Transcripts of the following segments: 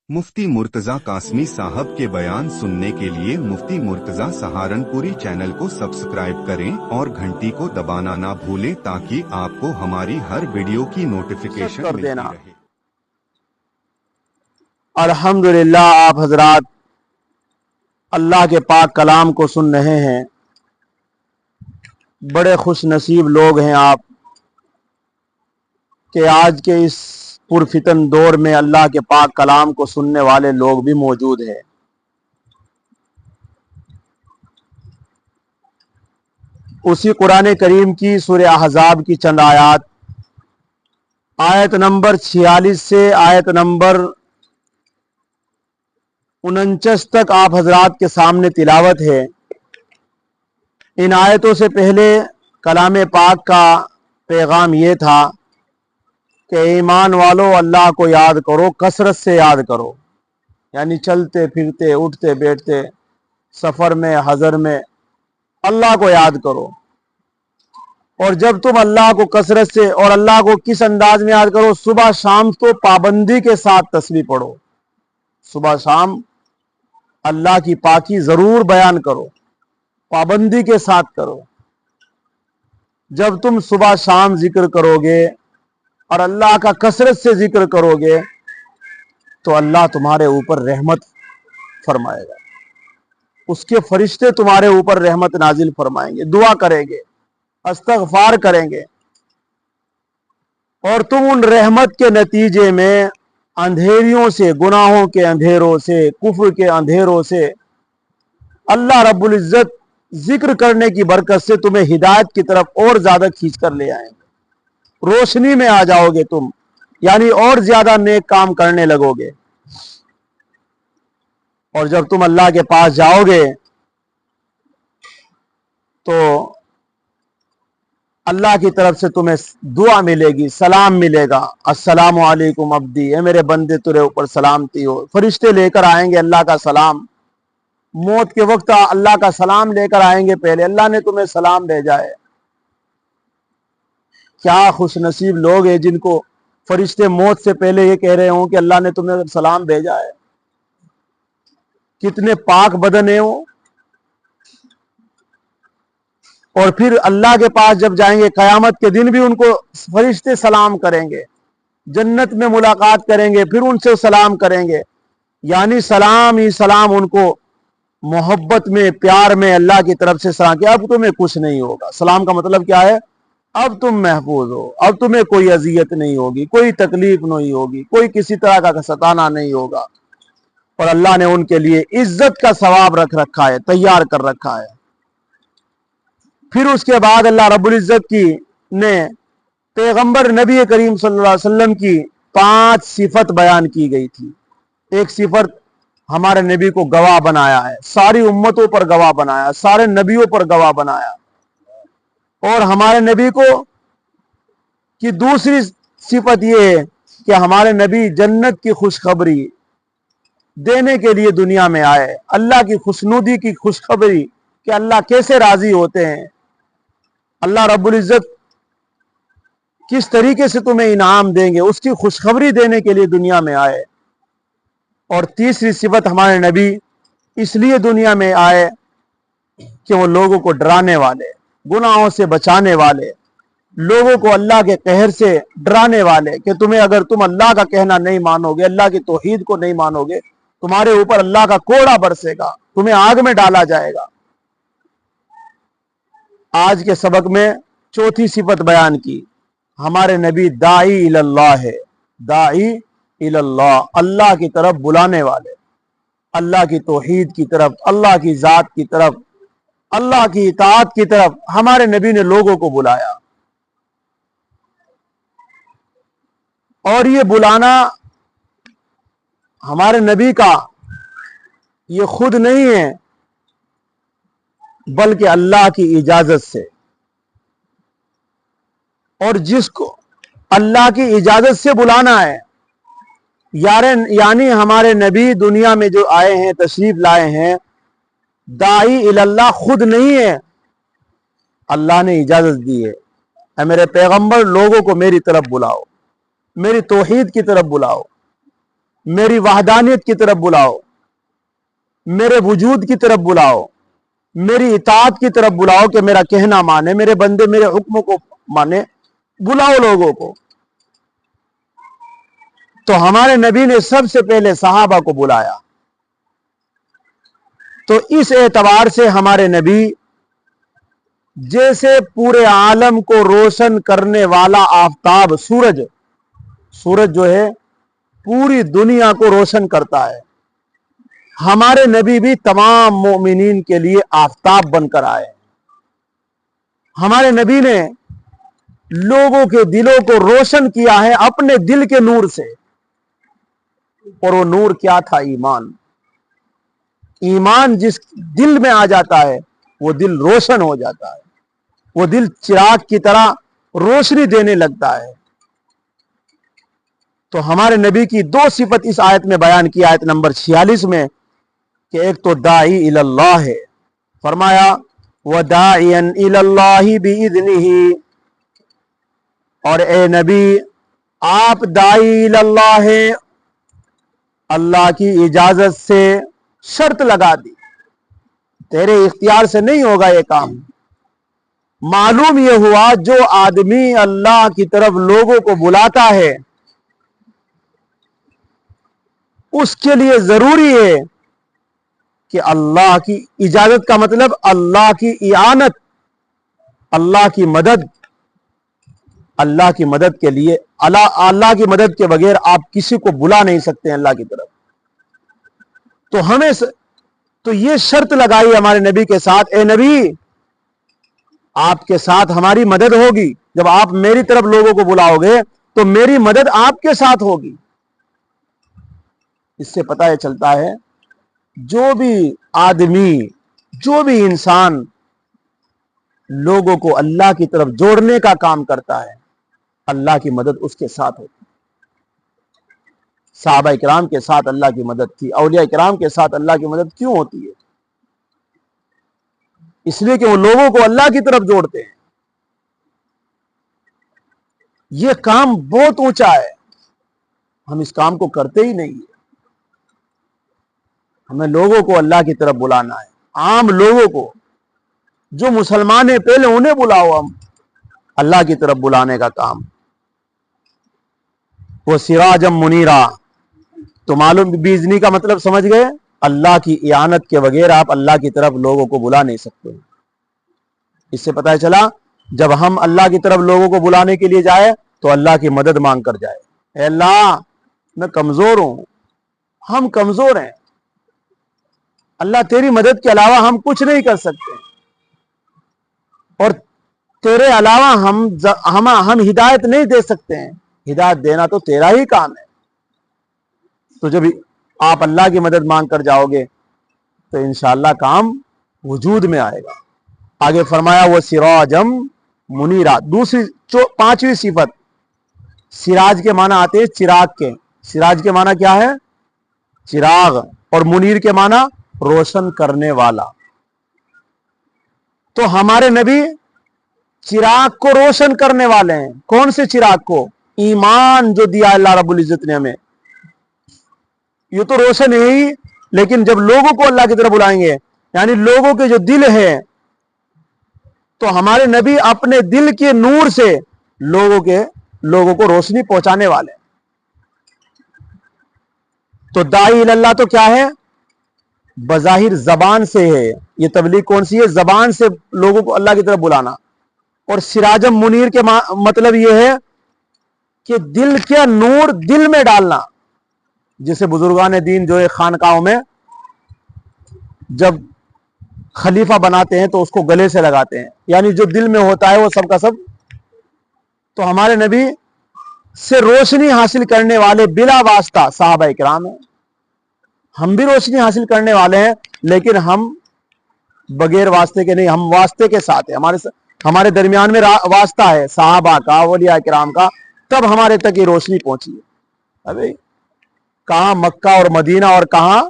मुफ्ती मुर्तजा कासमी साहब के बयान सुनने के लिए मुफ्ती मुर्तजा सहारनपुरी चैनल को सब्सक्राइब करें और घंटी को दबाना ना भूलें ताकि आपको हमारी हर वीडियो की नोटिफिकेशन कर मिलती देना। रहे। अल्हम्दुलिल्लाह, आप हजरात अल्लाह के पाक कलाम को सुन रहे हैं। बड़े खुश नसीब लोग हैं आप कि आज के इस पुरफितन दौर में अल्लाह के पाक कलाम को सुनने वाले लोग भी मौजूद हैं। उसी कुरान करीम की सूरह अहज़ाब की चंद आयत, आयत नंबर 46 से आयत नंबर 49 तक आप हजरात के सामने तिलावत है। इन आयतों से पहले कलाम पाक का पैगाम ये था कि ईमान वालों, अल्लाह को याद करो, कसरत से याद करो, यानी चलते फिरते उठते बैठते सफ़र में हज़र में अल्लाह को याद करो। और जब तुम अल्लाह को कसरत से, और अल्लाह को किस अंदाज में याद करो, सुबह शाम तो पाबंदी के साथ तस्बीह पढ़ो, सुबह शाम अल्लाह की पाकी जरूर बयान करो, पाबंदी के साथ करो। जब तुम सुबह शाम जिक्र करोगे और अल्लाह का कसरत से जिक्र करोगे तो अल्लाह तुम्हारे ऊपर रहमत फरमाएगा, उसके फरिश्ते तुम्हारे ऊपर रहमत नाजिल फरमाएंगे, दुआ करेंगे, इस्तग़फ़ार करेंगे। और तुम उन रहमत के नतीजे में अंधेरियों से, गुनाहों के अंधेरों से, कुफ्र के अंधेरों से अल्लाह रब्बुल इज्जत जिक्र करने की बरकत से तुम्हें हिदायत की तरफ और ज्यादा खींच कर ले आएंगे। रोशनी में आ जाओगे तुम, यानी और ज्यादा नेक काम करने लगोगे। और जब तुम अल्लाह के पास जाओगे तो अल्लाह की तरफ से तुम्हें दुआ मिलेगी, सलाम मिलेगा। अस्सलामु अलैकुम अब्दी, ए मेरे बंदे तेरे ऊपर सलामती हो। फरिश्ते लेकर आएंगे अल्लाह का सलाम, मौत के वक्त अल्लाह का सलाम लेकर आएंगे। पहले अल्लाह ने तुम्हें सलाम भेजा है। क्या खुश नसीब लोग हैं जिनको फरिश्ते मौत से पहले ये कह रहे हो कि अल्लाह ने तुम्हें सलाम भेजा है। कितने पाक बदन है वो। और फिर अल्लाह के पास जब जाएंगे कयामत के दिन भी उनको फरिश्ते सलाम करेंगे, जन्नत में मुलाकात करेंगे, फिर उनसे सलाम करेंगे। यानी सलाम ही सलाम उनको मोहब्बत में, प्यार में अल्लाह की तरफ से सलाम कि अब तुम्हें कुछ नहीं होगा। सलाम का मतलब क्या है? अब तुम महफूज हो, अब तुम्हें कोई अजियत नहीं होगी, कोई तकलीफ नहीं होगी, कोई किसी तरह का सताना नहीं होगा। और अल्लाह ने उनके लिए इज्जत का सवाब रख रखा है, तैयार कर रखा है। फिर उसके बाद अल्लाह रब्बुल इज्जत की ने पैगंबर नबी करीम सल्लल्लाहु अलैहि वसल्लम की 5 सिफत बयान की गई थी। एक सिफत हमारे नबी को गवाह बनाया है, सारी उम्मतों पर गवाह बनाया, सारे नबियों पर गवाह बनाया। और हमारे नबी को की दूसरी सिफत यह है कि हमारे नबी जन्नत की खुशखबरी देने के लिए दुनिया में आए, अल्लाह की खुशनुदी की खुशखबरी कि अल्लाह कैसे राजी होते हैं, अल्लाह रब्बुल इज्जत किस तरीके से तुम्हें इनाम देंगे, उसकी खुशखबरी देने के लिए दुनिया में आए। और तीसरी सिफत हमारे नबी इसलिए दुनिया में आए कि वो लोगों को डराने वाले, गुनाहों से बचाने वाले, लोगों को अल्लाह के कहर से डराने वाले कि तुम्हें, अगर तुम अल्लाह का कहना नहीं मानोगे, अल्लाह की तौहीद को नहीं मानोगे, तुम्हारे ऊपर अल्लाह का कोड़ा बरसेगा, तुम्हें आग में डाला जाएगा। आज के सबक में चौथी सिफत बयान की, हमारे नबी दाई इलल्लाह है, दाई इलल्लाह, अल्लाह की तरफ बुलाने वाले, अल्लाह की तौहीद की तरफ, अल्लाह की जात की तरफ, अल्लाह की इताअत की तरफ हमारे नबी ने लोगों को बुलाया। और ये बुलाना हमारे नबी का ये खुद नहीं है, बल्कि अल्लाह की इजाजत से। और जिसको अल्लाह की इजाजत से बुलाना है, यानी हमारे नबी दुनिया में जो आए हैं, तशरीफ लाए हैं, दाई इलल्लाह खुद नहीं है, अल्लाह ने इजाजत दी है। ऐ मेरे पैगंबर, लोगों को मेरी तरफ बुलाओ, मेरी तौहीद की तरफ बुलाओ। मेरी वहदानियत की तरफ बुलाओ, मेरे वजूद की तरफ बुलाओ, मेरी इताअत की तरफ बुलाओ कि मेरा कहना माने, मेरे बंदे मेरे हुक्म को माने, बुलाओ लोगों को। तो हमारे नबी ने सबसे पहले सहाबा को बुलाया। तो इस एतबार से हमारे नबी जैसे पूरे आलम को रोशन करने वाला आफताब, सूरज जो है पूरी दुनिया को रोशन करता है, हमारे नबी भी तमाम मोमिनीन के लिए आफताब बनकर आए। हमारे नबी ने लोगों के दिलों को रोशन किया है अपने दिल के नूर से, और वो नूर क्या था? ईमान। ईमान जिस दिल में आ जाता है वो दिल रोशन हो जाता है, वो दिल चिराग की तरह रोशनी देने लगता है। तो हमारे नबी की दो सिफत इस आयत में बयान की, आयत नंबर 46 में, कि एक तो दाई इलल्लाह है, फरमाया व दाइयन इलल्लाहि बिइज़्निही, और ए नबी आप दाई इलल्लाह है, अल्लाह की इजाजत से शर्त लगा दी, तेरे इख्तियार से नहीं होगा ये काम। मालूम ये हुआ जो आदमी अल्लाह की तरफ लोगों को बुलाता है उसके लिए जरूरी है कि अल्लाह की इजाजत का मतलब अल्लाह की इआनत, अल्लाह की मदद। अल्लाह की मदद के लिए अल्लाह की मदद के बगैर आप किसी को बुला नहीं सकते हैं अल्लाह की तरफ। तो हमें तो ये शर्त लगाई हमारे नबी के साथ, ए नबी आपके साथ हमारी मदद होगी, जब आप मेरी तरफ लोगों को बुलाओगे तो मेरी मदद आपके साथ होगी। इससे पता ये चलता है जो भी आदमी, जो भी इंसान लोगों को अल्लाह की तरफ जोड़ने का काम करता है, अल्लाह की मदद उसके साथ होती है। सहाबा इकराम के साथ अल्लाह की मदद थी, औलिया इकराम के साथ अल्लाह की मदद क्यों होती है? इसलिए कि वो लोगों को अल्लाह की तरफ जोड़ते हैं। ये काम बहुत ऊंचा है, हम इस काम को करते ही नहीं है। हमें लोगों को अल्लाह की तरफ बुलाना है, आम लोगों को, जो मुसलमान है पहले उन्हें बुलाओ, हम अल्लाह की तरफ बुलाने का काम। वो सिराजम मुनीरा, तो मालूम बीजनी का मतलब समझ गए? अल्लाह की इयानत के बगैर आप अल्लाह की तरफ लोगों को बुला नहीं सकते। इससे पता चला जब हम अल्लाह की तरफ लोगों को बुलाने के लिए जाए तो अल्लाह की मदद मांग कर जाए। ए अल्लाह मैं कमजोर हूं, हम कमजोर हैं, अल्लाह तेरी मदद के अलावा हम कुछ नहीं कर सकते, और तेरे अलावा हम हिदायत नहीं दे सकते हैं, हिदायत देना तो तेरा ही काम है। तो जब आप अल्लाह की मदद मांग कर जाओगे तो इंशाअल्लाह काम वजूद में आएगा। आगे फरमाया वो सिराजम मुनीरा। दूसरी पांचवी सिफत, सिराज के माना आते हैं चिराग के। सिराज के माना क्या है? चिराग, और मुनीर के माना रोशन करने वाला। तो हमारे नबी चिराग को रोशन करने वाले हैं। कौन से चिराग को? ईमान जो दिया अल्लाह रब्बुल इज्जत ने हमें, ये तो रोशन है ही, लेकिन जब लोगों को अल्लाह की तरफ बुलाएंगे, यानी लोगों के जो दिल है, तो हमारे नबी अपने दिल के नूर से लोगों को रोशनी पहुंचाने वाले। तो दाई इल्लाह तो क्या है? बजाहिर जबान से है। ये तबलीग कौन सी है? जबान से लोगों को अल्लाह की तरफ बुलाना। और सिराजम मुनीर के मतलब यह है कि दिल के नूर दिल में डालना। जैसे बुजुर्गान दीन जो है खानकाहों में जब खलीफा बनाते हैं तो उसको गले से लगाते हैं, यानी जो दिल में होता है वो सब का सब। तो हमारे नबी से रोशनी हासिल करने वाले बिला वास्ता सहाबा इकराम है। हम भी रोशनी हासिल करने वाले हैं, लेकिन हम बगैर वास्ते के नहीं, हम वास्ते के साथ है। हमारे दरमियान में वास्ता है सहाबा का, औलिया किराम का, तब हमारे तक ये रोशनी पहुंची है। अबे कहां मक्का और मदीना और कहां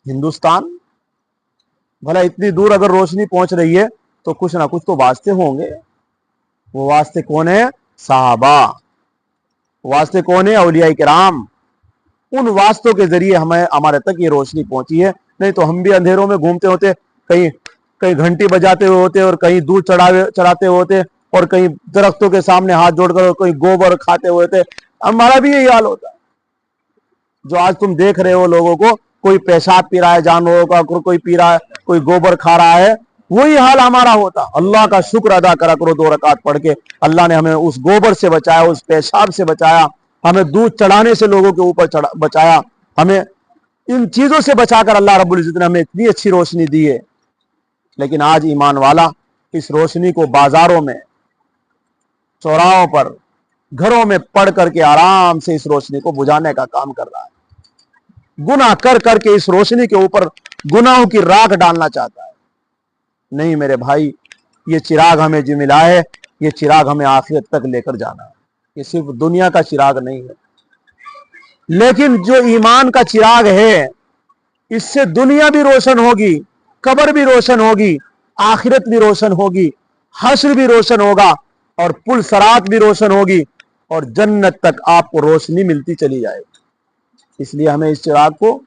हिंदुस्तान। भला इतनी दूर अगर रोशनी पहुंच रही है तो कुछ ना कुछ तो वास्ते होंगे। वो वास्ते कौन है? सहाबा। वास्ते कौन है? औलिया किराम। उन वास्तों के जरिए हमें हमारे तक ये रोशनी पहुंची है, नहीं तो हम भी अंधेरों में घूमते होते, कहीं कहीं घंटी बजाते हुए होते और कहीं दूध चढ़ाते हुए होते और कहीं दरख्तों के सामने हाथ जोड़कर कहीं गोबर खाते हुए थे। हमारा भी यही हाल होता है। जो आज तुम देख रहे हो लोगों को, कोई पेशाब पी रहा है जानवरों का, कोई पी रहा है, कोई गोबर खा रहा है, वही हाल हमारा होता। अल्लाह का शुक्र अदा करा करो 2 रकात पढ़ के, अल्लाह ने हमें उस गोबर से बचाया, उस पेशाब से बचाया, हमें दूध चढ़ाने से लोगों के ऊपर बचाया, हमें इन चीजों से बचाकर अल्लाह रब्बुल इज्जत ने हमें इतनी अच्छी रोशनी दी है। लेकिन आज ईमान वाला इस रोशनी को बाजारों में, चौराहों पर, घरों में पढ़ करके आराम से इस रोशनी को बुझाने का काम कर रहा है। गुनाह कर करके इस रोशनी के ऊपर गुनाहों की राख डालना चाहता है। नहीं मेरे भाई, ये चिराग हमें जो मिला है, ये चिराग हमें आखिरत तक लेकर जाना है। ये सिर्फ दुनिया का चिराग नहीं है, लेकिन जो ईमान का चिराग है, इससे दुनिया भी रोशन होगी, कब्र भी रोशन होगी, आखिरत भी रोशन होगी, हश्र भी रोशन होगा और पुल सरात भी रोशन होगी और जन्नत तक आपको रोशनी मिलती चली जाएगी। इसलिए हमें इस चिराग को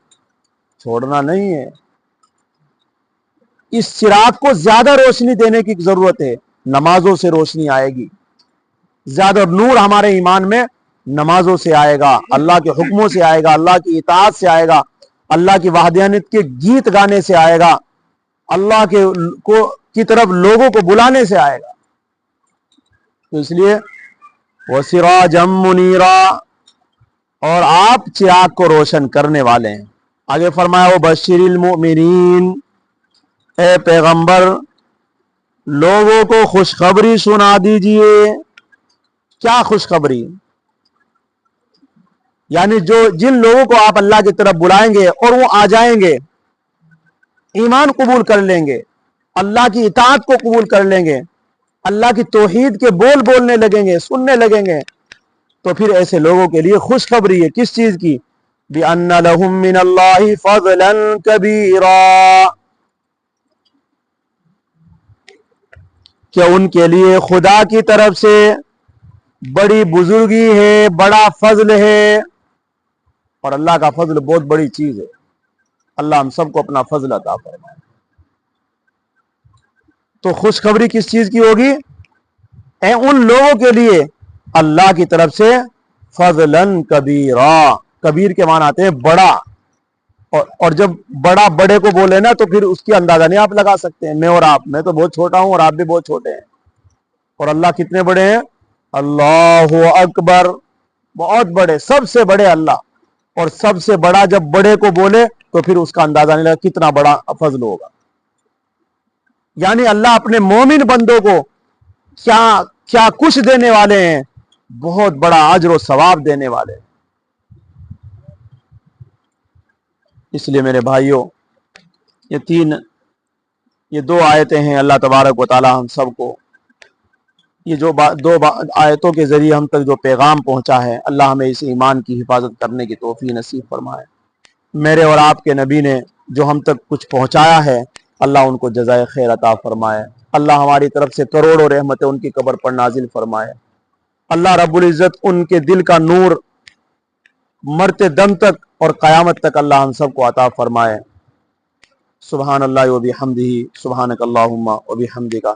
छोड़ना नहीं है। इस चिराग को ज्यादा रोशनी देने की जरूरत है। नमाजों से रोशनी आएगी, ज्यादा नूर हमारे ईमान में नमाजों से आएगा, अल्लाह के हुक्मों से आएगा, अल्लाह की इताअत से आएगा, अल्लाह की वहदानियत के गीत गाने से आएगा, अल्लाह की तरफ लोगों को बुलाने से आएगा। तो इसलिए वसिराजम मुनीरा, और आप चिराग को रोशन करने वाले हैं। आगे फरमाया वो बशीरिल मुमिनीन, ए पैगंबर लोगों को खुशखबरी सुना दीजिए। क्या खुशखबरी? यानी जिन लोगों को आप अल्लाह की तरफ बुलाएंगे और वो आ जाएंगे, ईमान कबूल कर लेंगे, अल्लाह की इताअत को कबूल कर लेंगे, अल्लाह की तौहीद के बोल बोलने लगेंगे, सुनने लगेंगे, तो फिर ऐसे लोगों के लिए खुशखबरी है। किस चीज की? बिअन्ना लहुम मिनल्लाहि फज़लन कबीरा, कि उनके लिए खुदा की तरफ से बड़ी बुजुर्गी है, बड़ा फजल है। और अल्लाह का फजल बहुत बड़ी चीज है। अल्लाह हम सबको अपना फजल अता फरमाए। तो खुशखबरी किस चीज की होगी? उन लोगों के लिए अल्लाह की तरफ से फजलन कबीरा, कबीर के मान आते हैं बड़ा, और जब बड़ा बड़े को बोले ना, तो फिर उसकी अंदाजा नहीं आप लगा सकते हैं। मैं और आप, मैं तो बहुत छोटा हूं और आप भी बहुत छोटे हैं, और अल्लाह कितने बड़े हैं? अल्लाहु अकबर, बहुत बड़े, सबसे बड़े अल्लाह। और सबसे बड़ा जब बड़े को बोले तो फिर उसका अंदाजा नहीं लगा कितना बड़ा फजल होगा। यानी अल्लाह अपने मोमिन बंदों को क्या क्या कुछ देने वाले हैं, बहुत बड़ा अजर और सवाब देने वाले हैं। इसलिए मेरे भाइयों, ये 2 आयतें हैं। अल्लाह तबारक व तआला हम सबको ये जो 2 आयतों के जरिए हम तक जो पैगाम पहुंचा है, अल्लाह हमें इस ईमान की हिफाजत करने की तौफीक नसीब फरमाए। मेरे और आपके नबी ने जो हम तक कुछ पहुंचाया है, अल्लाह उनको जज़ाए खैर अता फरमाए। अल्लाह हमारी तरफ से करोड़ों रहमतें उनकी कब्र पर नाजिल फरमाए। अल्लाह रब्बुल इज्जत उनके दिल का नूर मरते दम तक और क़यामत तक अल्लाह हम सबको अता फरमाए। सुभान अल्लाह व बिहम्दिही, सुभानक अल्लाहुम्मा व बिहम्दिका।